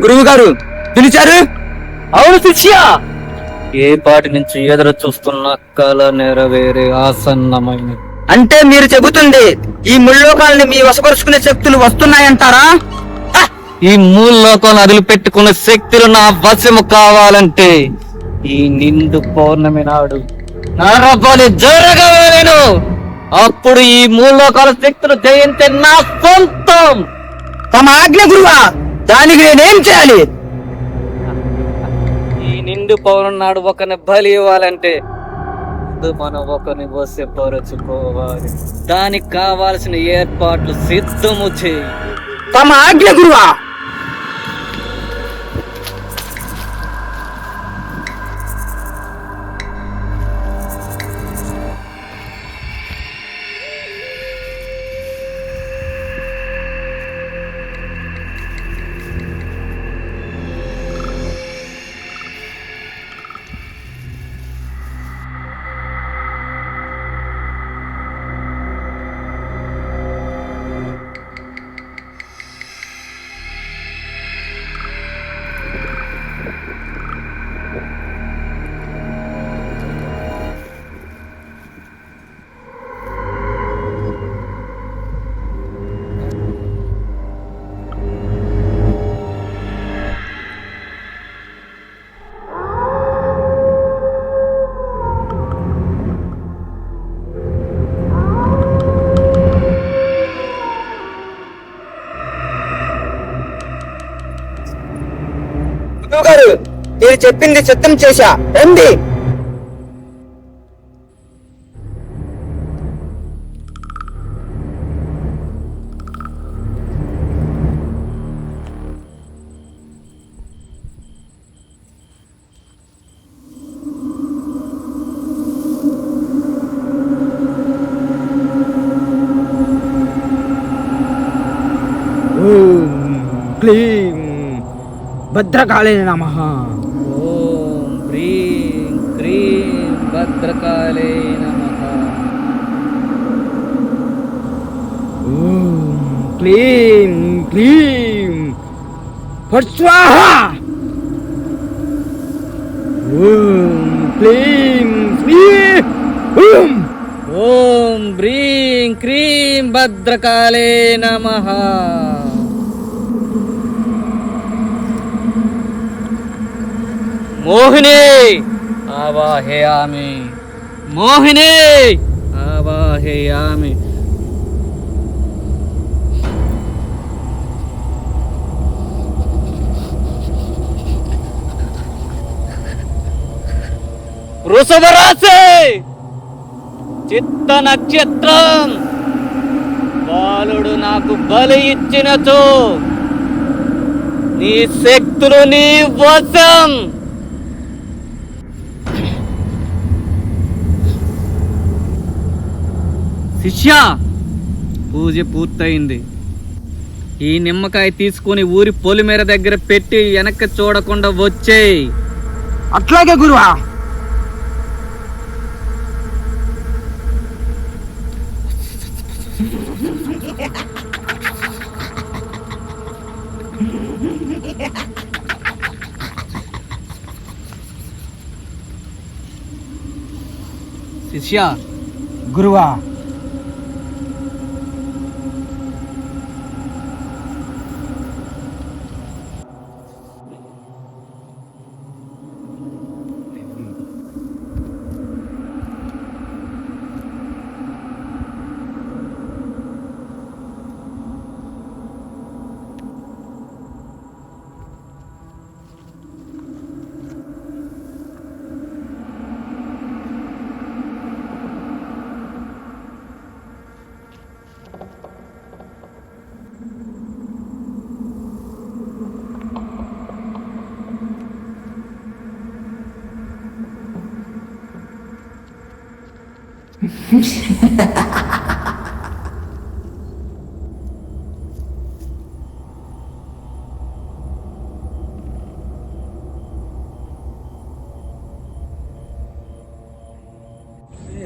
గురువు గారు పిలిచారు? అవును శిష్య, ఏ పాటి నుంచి ఎదురు చూస్తున్న కళ నెరవేరే ఆసన్నమైనది. అంటే మీరు చెబుతుంది ఈ ముల్లోకాలని మీ వశపరుచుకునే శక్తులు వస్తున్నాయంటారా? ఈ మూల్లోకాలను వదిలిపెట్టుకునే శక్తులు నా వశము కావాలంటే ఈ నిండు పౌర్ణమి నాడు నరబలి జరగలేను. అప్పుడు ఈ మూల్లోకాల శక్తులు జయించే నా సొంతం. తమ ఆజ్ఞ గురువా, దానికి నేనేం చేయాలి? ఈ నిండు పౌర్ణమి నాడు ఒకరిని బలి ఇవ్వాలంటే మనం ఒకరిని వశపరచుకోవాలి. దానికి కావాల్సిన ఏర్పాట్లు సిద్ధము చేయి. తమ ఆజ్ఞ గురువా. గురువు గారు, మీరు చెప్పింది సిద్ధం చేశా, రండి. క్లీం భద్రకాళే నమః. ఓం హ్రీం క్రీం భద్రకాళే నమః. ఓం క్లీం క్లీం ఫట్ స్వాహా. ఓం క్లీం శ్రీం ఓం. ఓం హ్రీం క్రీం భద్రకాళే నమః. మోహిని ఆవాహయామి, మోహిని ఆవాహయామి. వృషభ రాశి చిత్త నక్షత్రం, బాలుడు నాకు బలి ఇచ్చినచో నీ శక్తులు నీ వశం. శిష్య, పూజ పూర్తయింది. ఈ నిమ్మకాయ తీసుకుని ఊరి పొలిమేర దగ్గర పెట్టి వెనక్కి చూడకుండా వచ్చేయి. అట్లాగే గురువా. శిష్య, గురువా.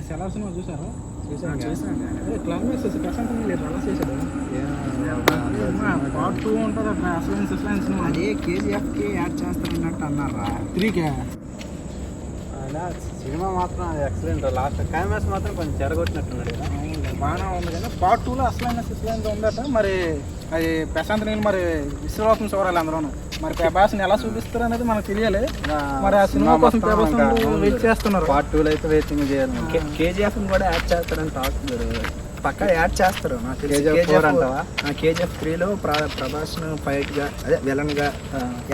సెలవు సినిమా చూసారా? చూసాను. క్లైమాక్స్ ప్రశాంత్ లేదు అలా చేశాడు. పార్ట్ 2 ఉంటుంది అక్కడ అసలైన సినిమా. అదే కేజీఎఫ్కి యాడ్ చేస్తారన్నట్టు అన్నారా? 3కే అలా సినిమా మాత్రం ఎక్సలెంట్. లాస్ట్ క్లైమాక్స్ మాత్రం కొంచెం చెడగొట్టినట్టున్నాడు కదా. బాగానే ఉంది కానీ పార్ట్ 2లో అసలైన ఉందట. మరి అది ప్రశాంత్ నీళ్ళు మరి విశ్వలోకం చూడాలి అందరూను. మరి ప్రభాస్ని ఎలా చూపిస్తారు అనేది మనకు తెలియాలి. మరి ఆ సినిమా కోసం ప్రభాస్ వెయిట్ చేస్తున్నారు. పార్ట్ 2లో అయితే వెయిటింగ్ చేయాలి. కేజీఎఫ్ని కూడా యాడ్ చేస్తారని టాకుతారు. పక్కా యాడ్ చేస్తారు. నాకు KGF 4 అంటావా? కేజీఎఫ్ 3లో ప్రభాస్ను ఫైట్గా అదే విలన్గా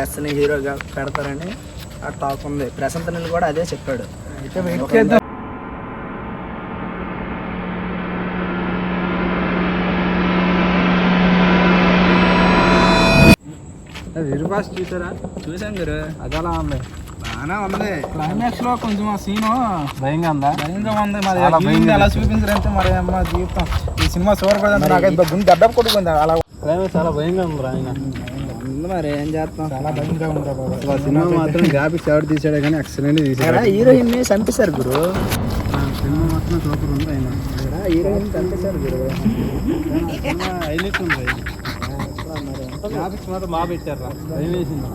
ఎస్ని హీరోగా పెడతారని ఆ టాక్ ఉంది. ప్రశాంత్ నీళ్ళు కూడా అదే చెప్పాడు. అయితే వెయిట్ చేద్దాం. విరుపాస్ చూసారా? చూసాం గురు. అది ఎలా ఉంది? బాగానే ఉంది. క్లైమాక్స్ లో కొంచెం ఆ సీను భయంగా ఉందా? భయంగా ఉంది. మరి హీరోయిన్ ఎలా చూపించారంటే మరి అమ్మ జీవితం ఈ సినిమా చూడకూడదు. నాకైతే గుండె దెబ్బ కొట్టుకుంది. అలా క్లైమాక్స్ చాలా భయంగా ఉంది ఆయన. మరి ఏం చేస్తాం, చాలా భయంగా ఉంది బాబు. అసలు సినిమా మాత్రం గ్రాఫిక్స్ ఎవరు తీసాడే కానీ ఎక్సలెంట్ తీసాడు. హీరోయిన్ ని చంపేశారు గురు. సినిమా మాత్రం సూపర్ ఉంది ఆయన. హీరోయిన్ చంపేశారు గురు. హైలైట్ ఉంది. గ్రాఫిక్స్ మాత్రం బాగా పెట్టారు. భయం వేసింది.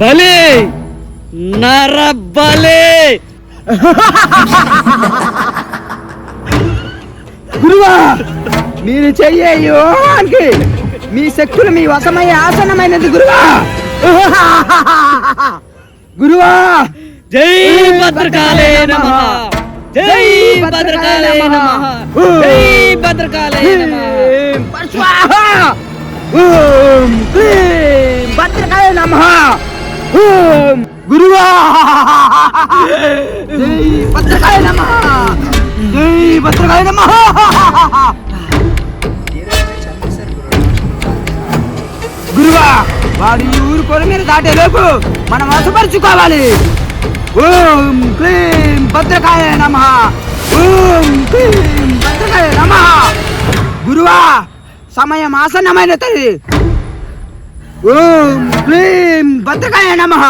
బలి నర బలి. గురువా మీరు చెయ్యే యోగానికి మీ శక్తులు మీ వశమయ్యే ఆసనమైనది గురువా. గురువా జై భద్రకాళే నమః. జై భద్రకాళే నమః. జై భద్రకాళే నమః. ఓం క్లీం భద్రకాయ నమః. ఓం గురువా జై భద్రకాయ నమః. జై భద్రకాయ నమః. గురువా వాడు ఈ ఊరు కొర మీద దాటే లోపు మనం వశపరుచుకోవాలి. ఓం క్లీం భద్రకాయ నమః. ఓం క్లీం భద్రకాయ నమః. గురువా సమయం ఆసన్నమైన తల్లి. ఓం క్లీం భద్రకాయ నమః.